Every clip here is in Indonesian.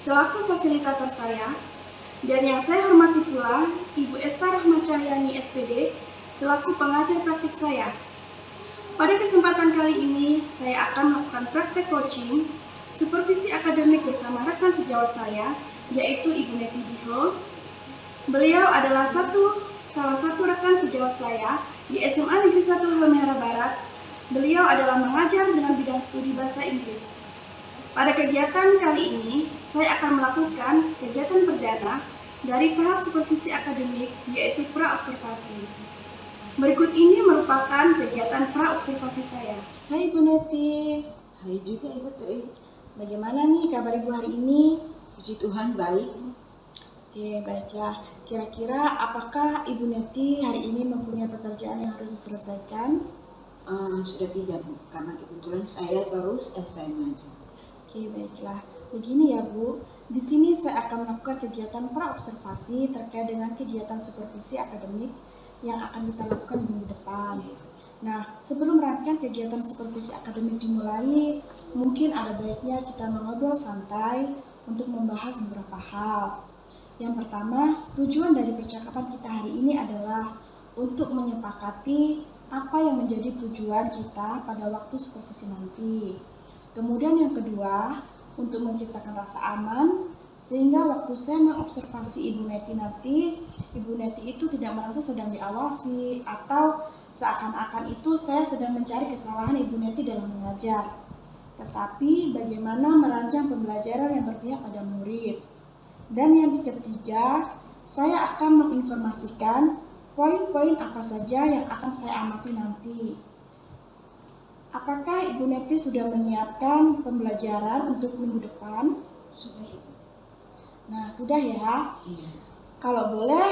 selaku fasilitator saya, dan yang saya hormati pula Ibu Esta Rahma Cahyani SPD selaku pengajar praktik saya. Pada kesempatan kali ini, saya akan melakukan praktek coaching, supervisi akademik bersama rekan sejawat saya, yaitu Ibu Neti Diho. Beliau adalah salah satu rekan sejawat saya di SMA Negeri 1 Halmahera Barat. Beliau adalah mengajar dengan bidang studi bahasa Inggris. Pada kegiatan kali ini, saya akan melakukan kegiatan perdana dari tahap supervisi akademik, yaitu pra-observasi. Berikut ini merupakan kegiatan pra-observasi saya. Hai Ibu Neti. Hai juga Ibu Tri. Bagaimana nih kabar Ibu hari ini? Puji Tuhan baik. Oke, baiklah. Kira-kira apakah Ibu Neti hari ini mempunyai pekerjaan yang harus diselesaikan? Sudah tidak Bu, karena kebetulan saya baru selesai mengajar. Oke, baiklah. Begini ya Bu, di sini saya akan melakukan kegiatan pra-observasi terkait dengan kegiatan supervisi akademik yang akan kita lakukan di minggu depan. Nah, sebelum rangkaian kegiatan supervisi akademik dimulai, mungkin ada baiknya kita mengobrol santai untuk membahas beberapa hal. Yang pertama, tujuan dari percakapan kita hari ini adalah untuk menyepakati apa yang menjadi tujuan kita pada waktu supervisi nanti. Kemudian yang kedua, untuk menciptakan rasa aman, sehingga waktu saya mengobservasi Ibu Neti nanti, Ibu Neti itu tidak merasa sedang diawasi atau seakan-akan itu saya sedang mencari kesalahan Ibu Neti dalam mengajar. Tetapi bagaimana merancang pembelajaran yang berpihak pada murid. Dan yang ketiga, saya akan menginformasikan poin-poin apa saja yang akan saya amati nanti. Apakah Ibu Neti sudah menyiapkan pembelajaran untuk minggu depan? Sudah Ibu. Nah, sudah ya. Iya. Kalau boleh,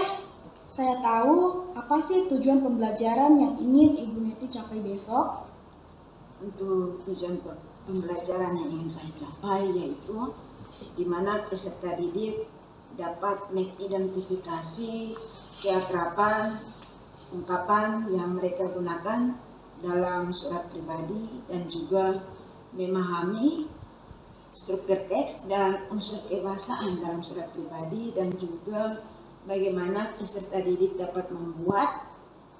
saya tahu apa sih tujuan pembelajaran yang ingin Ibu Neti capai besok? Untuk tujuan pembelajaran yang ingin saya capai yaitu di mana peserta didik dapat mengidentifikasi keakraban, ungkapan yang mereka gunakan dalam surat pribadi dan juga memahami struktur teks dan unsur kebahasaan dalam surat pribadi dan juga bagaimana peserta didik dapat membuat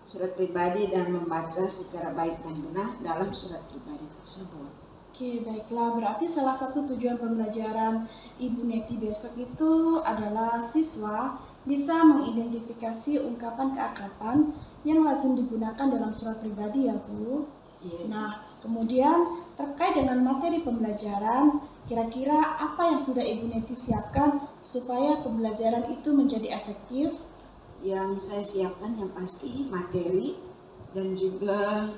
surat pribadi dan membaca secara baik dan benar dalam surat pribadi tersebut. Oke, baiklah. Berarti salah satu tujuan pembelajaran Ibu Neti besok itu adalah siswa bisa mengidentifikasi ungkapan keakraban yang lazim digunakan dalam surat pribadi ya Bu. Iya. Nah, kemudian terkait dengan materi pembelajaran, kira-kira apa yang sudah Ibu Neti siapkan supaya pembelajaran itu menjadi efektif? Yang saya siapkan yang pasti materi dan juga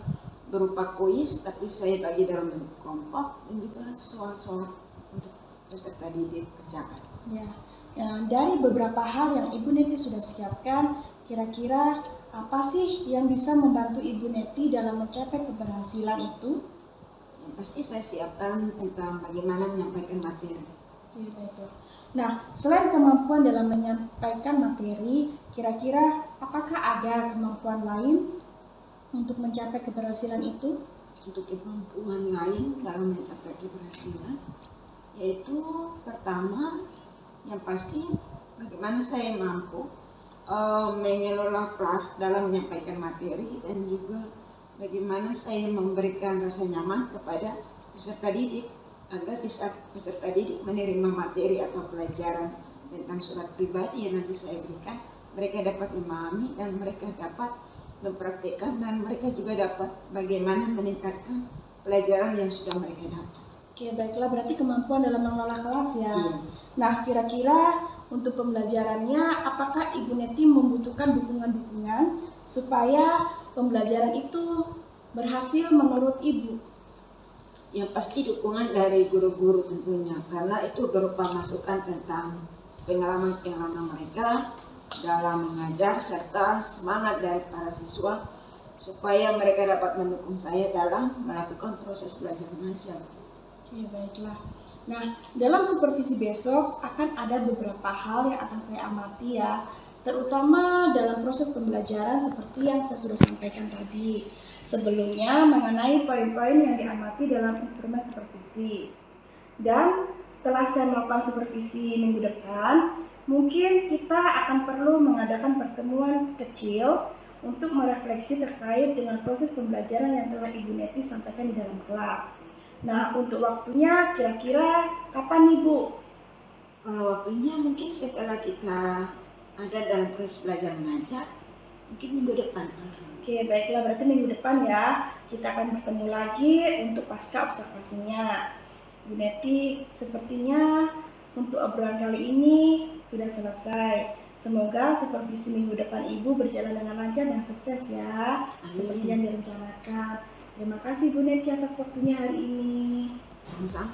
berupa kuis, tapi saya bagi dalam bentuk kelompok dan juga soal-soal untuk peserta didik kerjakan. Ya, dari beberapa hal yang Ibu Neti sudah siapkan, kira-kira apa sih yang bisa membantu Ibu Neti dalam mencapai keberhasilan itu? Yang pasti saya siapkan tentang bagaimana menyampaikan materi. Oke, baiklah. Nah, selain kemampuan dalam menyampaikan materi, kira-kira apakah ada kemampuan lain untuk mencapai keberhasilan itu? Untuk kemampuan lain dalam mencapai keberhasilan, yaitu pertama yang pasti bagaimana saya mampu mengelola kelas dalam menyampaikan materi dan juga bagaimana saya memberikan rasa nyaman kepada peserta didik agar bisa peserta didik menerima materi atau pelajaran tentang surat pribadi yang nanti saya berikan, mereka dapat memahami dan mereka dapat mempraktikkan dan mereka juga dapat bagaimana meningkatkan pelajaran yang sudah mereka dapat. Oke, baiklah, berarti kemampuan dalam mengelola kelas ya. Iya. Nah, kira-kira untuk pembelajarannya apakah Ibu Neti membutuhkan dukungan-dukungan supaya pembelajaran itu berhasil menurut Ibu? Yang pasti dukungan dari guru-guru tentunya, karena itu berupa masukan tentang pengalaman-pengalaman mereka dalam mengajar serta semangat dari para siswa supaya mereka dapat mendukung saya dalam melakukan proses belajar mengajar. Oke, baiklah. Nah, dalam supervisi besok akan ada beberapa hal yang akan saya amati ya, terutama dalam proses pembelajaran seperti yang saya sudah sampaikan tadi sebelumnya mengenai poin-poin yang diamati dalam instrumen supervisi. Dan setelah saya melakukan supervisi minggu depan, mungkin kita akan perlu mengadakan pertemuan kecil untuk merefleksi terkait dengan proses pembelajaran yang telah Ibu Neti sampaikan di dalam kelas. Nah, untuk waktunya kira-kira kapan nih, Bu? Kalau waktunya mungkin setelah kita ada dalam proses belajar mengajar, mungkin minggu depan. Oke, baiklah, berarti minggu depan ya kita akan bertemu lagi untuk pasca observasinya. Bu Neti, sepertinya untuk obrolan kali ini sudah selesai. Semoga supervisi minggu depan Ibu berjalan dengan lancar dan sukses ya, seperti yang direncanakan. Terima kasih Bu Neti atas waktunya hari ini. Sama-sama.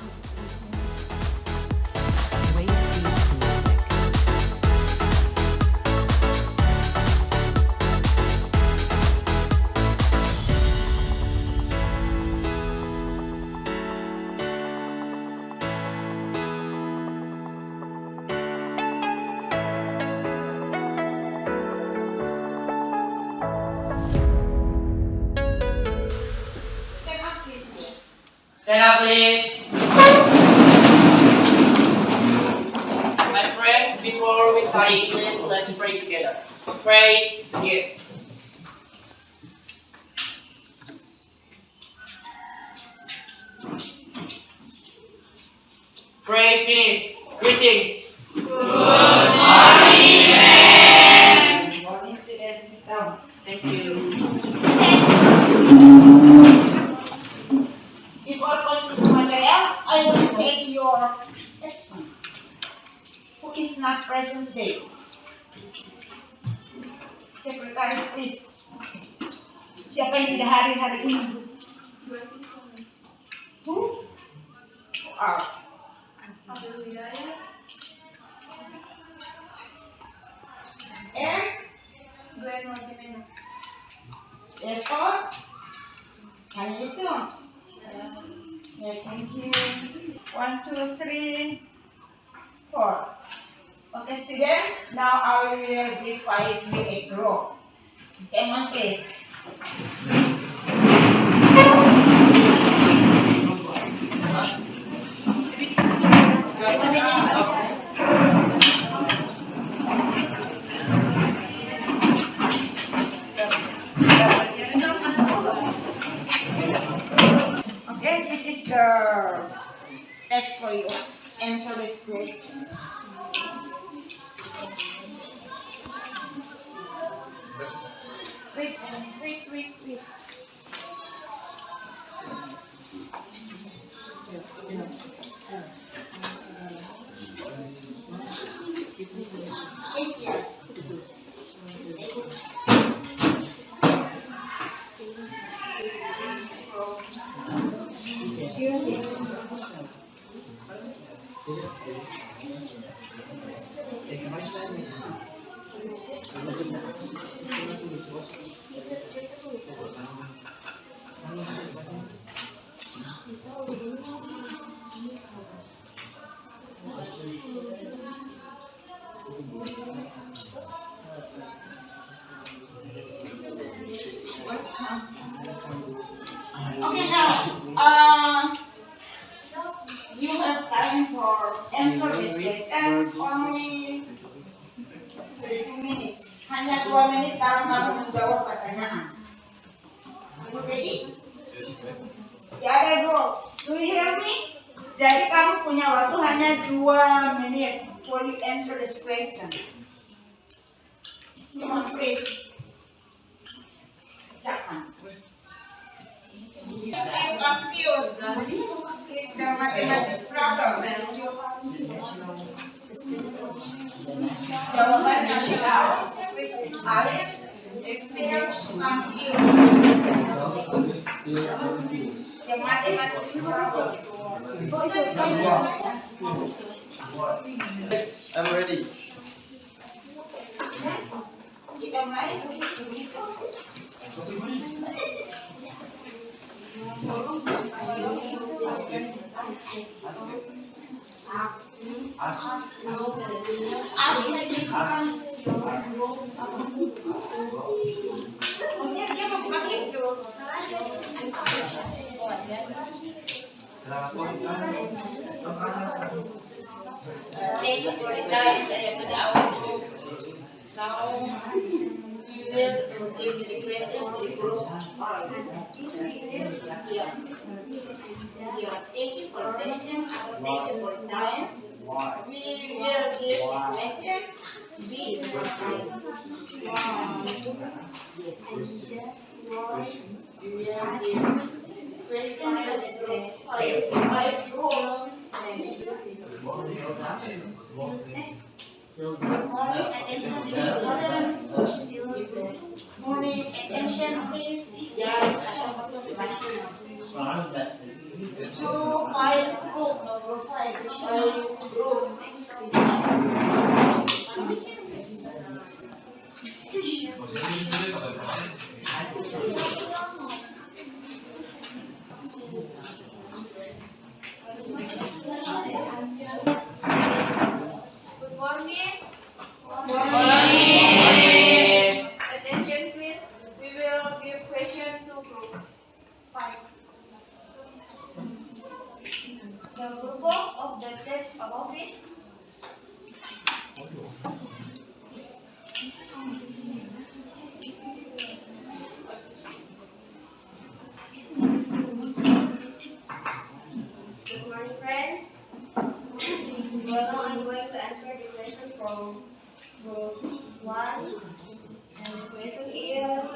Stand up, please. My friends, before we start English, let's pray together. Pray here. Pray finish. Greetings. Good morning, ma'am. Good morning, students. Sit down. Thank you. Before going to material, I will take your action. Who is not present today? Secretary, please. Siapa yang tidak hadir hari ini? Who? Who are? And? That's all? Hanya itu? Yeah, thank you. 1, 2, 3, 4. Okay, students. Now I will divide you a group. Come on, please. Okay, this is the text for you. Answer this question. Wait. It's here. Okay, now, you have time for answer this question only 32 minutes. Hanya 2 menit kalau kamu menjawab pertanyaan. You ready? Ya ada bro. Do you hear me? Jadi kamu punya waktu hanya 2 menit for you answer this question. Come on, please. Jangan. I'm confused. Is the mathematics problem? Jawabannya adalah Alif still confused. The mathematics problem. I'm ready. Kita mulai. Dia mau pakai itu. Selamat thank you for the time saya pada awal group. Now we will give the question to the group. Yeah. Yeah. Thank you for attention. Thank you for time. We will give the question. Be time. Yes. We will give question five groups. Morning attention please students. Morning attention please. Guys, so five group, number five group. Good morning. Attention please. We will give question to group 5. The purpose of the text above it. Good morning friends. Well, now I'm going to answer the question from group 1. And the question is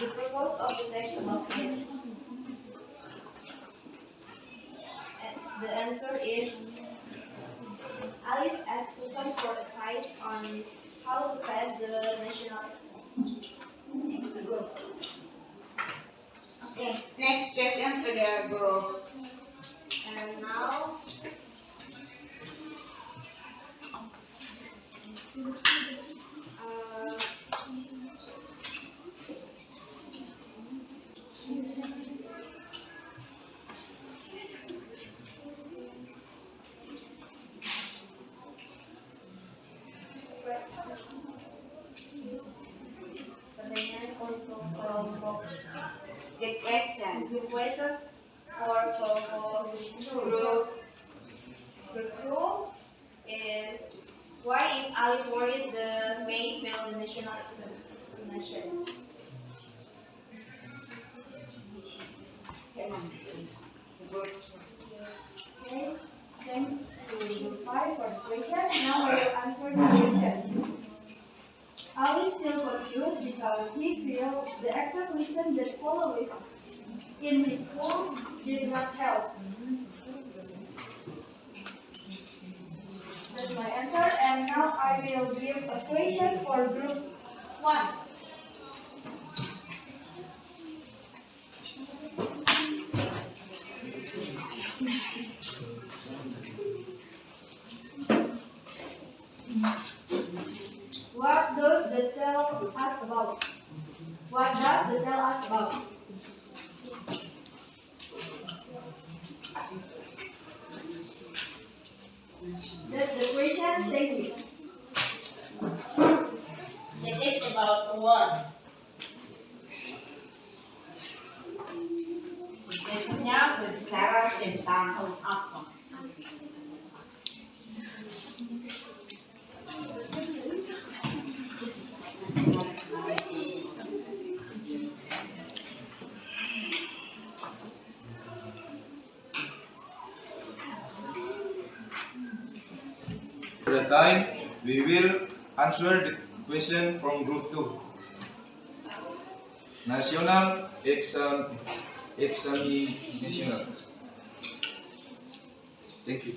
the purpose of the text above this. And the answer is Alif asks Susan for advice on how to pass the national exam. Okay, next question to the group. And now pertanyaan untuk kelompok The question. the question for kelompok group 2 is why is Ali worried the May fail the national examination? Okay, thanks to group 5 for the question. Now I will answer the question. Ali is still confused because he feels the extra question that followed in his school did not help. That's my answer, and now I will give a question for group 1. What does the tell us about? What does the tell us about? That's the question. Thank you. It is about what? Biasanya berbicara tentang apa? For the time, we will answer the question from group 2. National Examination. Thank you.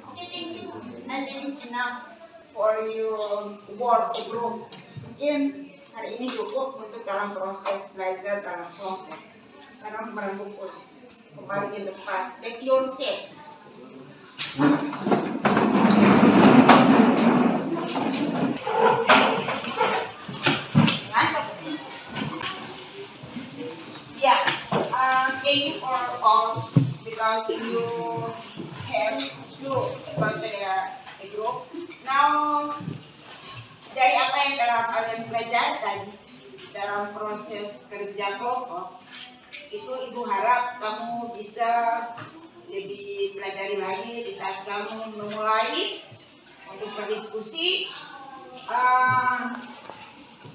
Okay, thank you. And this is enough for your work group. Mungkin hari ini cukup untuk dalam proses belajar dalam kelompok. Sekarang merangkul kembali ke depan. Take your seat. Mantap. Yeah. Thank you for all because you have clue about the group. Now, dari apa yang telah kalian pelajari tadi dalam proses kerja kelompok, itu Ibu harap kamu bisa lebih pelajari lagi di saat kamu memulai untuk berdiskusi.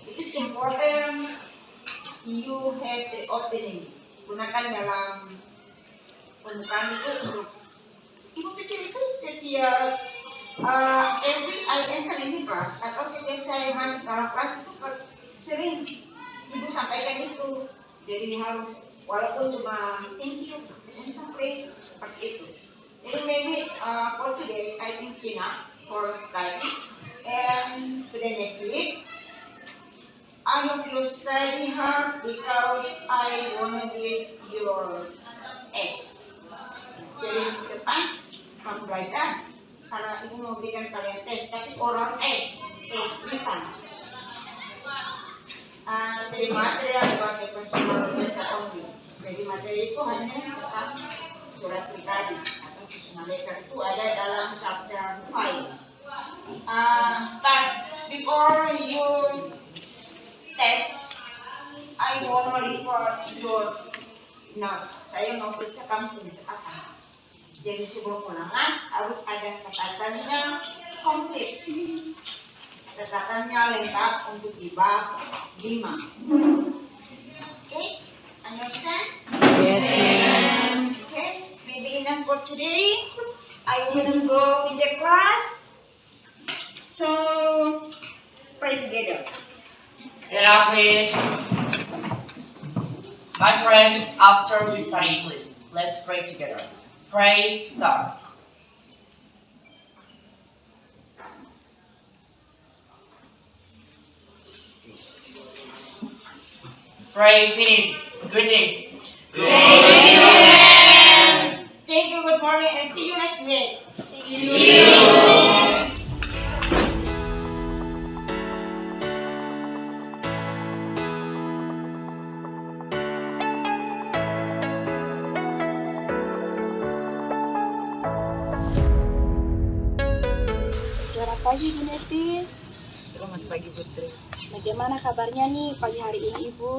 It is important you have the opening. Gunakan dalam pembukaan itu untuk Ibu pikir itu setiap every I enter in the class atau setiap saya masuk dalam kelas itu sering Ibu sampaikan itu. Jadi harus walaupun cuma thank you in some place seperti itu. Jadi maybe for today I think enough for study, and to the next week I hope you study hard because I wanna give your S. Jadi depan kamu belajar karena Ibu mau berikan kalian tes, tapi oral tes lisan. Jadi materi adalah personal data only. Jadi materi itu hanya tentang surat pribadi atau personal letter itu ada dalam chapter 5. But before you test, I want to report your note. Saya mau periksa kamu bisa apa. Jadi sebelum ulangan harus ada catatannya komplit. Catatannya lengkap untuk di bab 5. Okay, understand? Yes. Okay, maybe enough for today. I will go in the class. So, pray together. Sit down, please. My friends, after we study English, let's pray together. Pray, start. Pray, finish. Greetings. Thank you, good morning, and see you next week. See you. Selamat pagi Ibu Neti. Selamat pagi Putri. Bagaimana kabarnya nih pagi hari ini Ibu?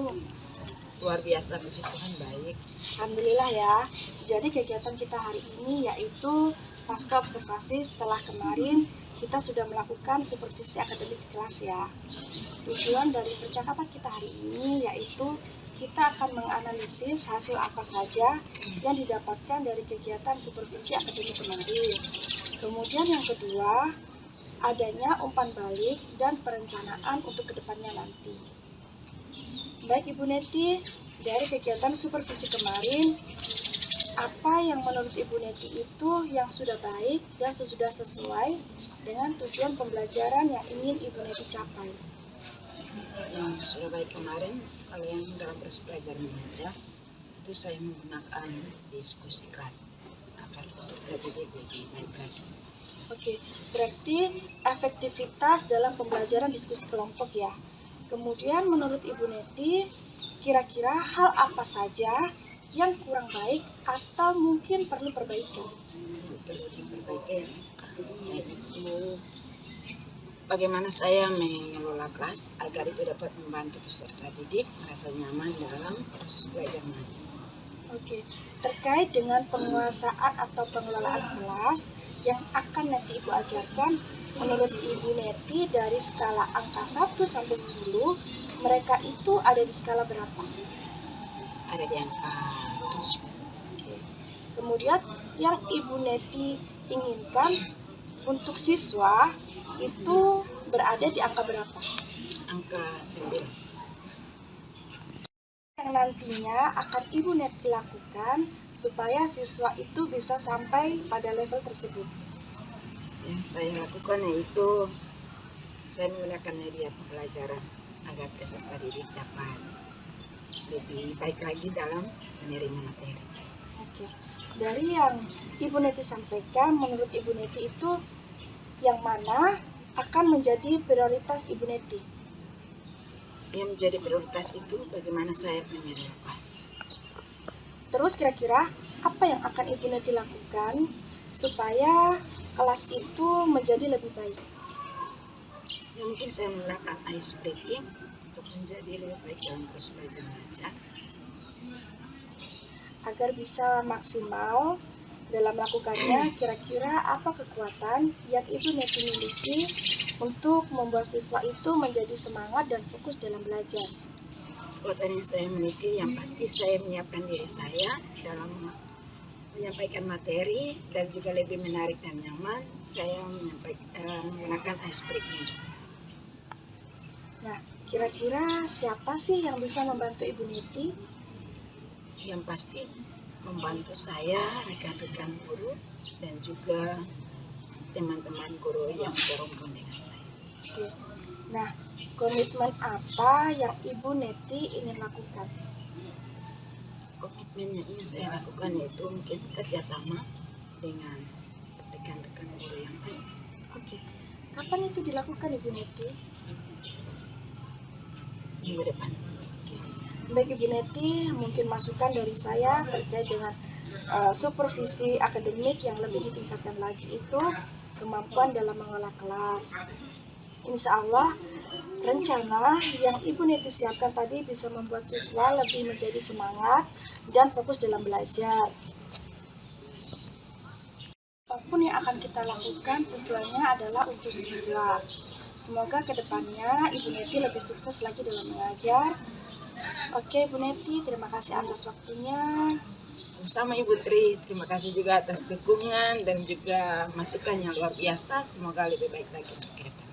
Luar biasa, puji Tuhan baik. Alhamdulillah ya. Jadi kegiatan kita hari ini yaitu pasca observasi setelah kemarin kita sudah melakukan supervisi akademik di kelas ya. Tujuan dari percakapan kita hari ini yaitu kita akan menganalisis hasil apa saja yang didapatkan dari kegiatan supervisi akademik kemarin. Kemudian yang kedua, adanya umpan balik dan perencanaan untuk kedepannya nanti. Baik Ibu Neti, dari kegiatan supervisi kemarin, apa yang menurut Ibu Neti itu yang sudah baik dan sudah sesuai dengan tujuan pembelajaran yang ingin Ibu Neti capai? Yang sudah baik kemarin, kalau yang dalam proses belajar mengajar, itu saya menggunakan diskusi kelas agar peserta didik lebih baik lagi. Oke, berarti efektivitas dalam pembelajaran diskusi kelompok ya. Kemudian menurut Ibu Neti, kira-kira hal apa saja yang kurang baik atau mungkin perlu perbaikan? Perlu diperbaiki, yaitu bagaimana saya mengelola kelas agar itu dapat membantu peserta didik merasa nyaman dalam proses belajar mengajar. Oke, terkait dengan penguasaan atau pengelolaan kelas yang akan nanti Ibu ajarkan, menurut Ibu Neti dari skala angka 1 sampai 10, mereka itu ada di skala berapa? Ada di angka 7. Oke. Kemudian yang Ibu Neti inginkan untuk siswa itu berada di angka berapa? Angka 9. Yang nantinya akan Ibu Neti lakukan supaya siswa itu bisa sampai pada level tersebut. Yang saya lakukan yaitu saya menggunakan media pembelajaran agar peserta didik dapat lebih baik lagi dalam menerima materi. Oke. Dari yang Ibu Neti sampaikan, menurut Ibu Neti itu yang mana akan menjadi prioritas Ibu Neti? Yang menjadi prioritas itu bagaimana saya mengelola kelas. Terus kira-kira apa yang akan Ibu Neti lakukan supaya kelas itu menjadi lebih baik? Ya mungkin saya menggunakan ice breaking untuk menjadi lebih baik dalam proses belajar mengajar. Agar bisa maksimal dalam melakukannya, kira-kira apa kekuatan yang Ibu Neti miliki untuk membuat siswa itu menjadi semangat dan fokus dalam belajar? Kekuatan yang saya miliki yang pasti saya menyiapkan diri saya dalam menyampaikan materi dan juga lebih menarik dan nyaman. Saya menggunakan ice breaking juga. Nah, kira-kira siapa sih yang bisa membantu Ibu Neti? Yang pasti membantu saya, rekan-rekan guru, dan juga teman-teman guru yang berumpun dengan saya. Oke. Nah, komitmen apa yang Ibu Neti ingin lakukan? Komitmen yang ingin saya lakukan yaitu mungkin kerjasama dengan rekan-rekan guru yang lain. Oke. Kapan itu dilakukan Ibu Neti? Minggu depan. Baik Ibu Neti, mungkin masukan dari saya terkait dengan supervisi akademik yang lebih ditingkatkan lagi itu kemampuan dalam mengelola kelas. Insya Allah rencana yang Ibu Neti siapkan tadi bisa membuat siswa lebih menjadi semangat dan fokus dalam belajar. Apapun yang akan kita lakukan tujuannya adalah untuk siswa. Semoga kedepannya Ibu Neti lebih sukses lagi dalam mengajar. Oke Bu Neti, terima kasih atas waktunya. Sama-sama Ibu Tri, terima kasih juga atas dukungan dan juga masukan yang luar biasa. Semoga lebih baik lagi ke depan.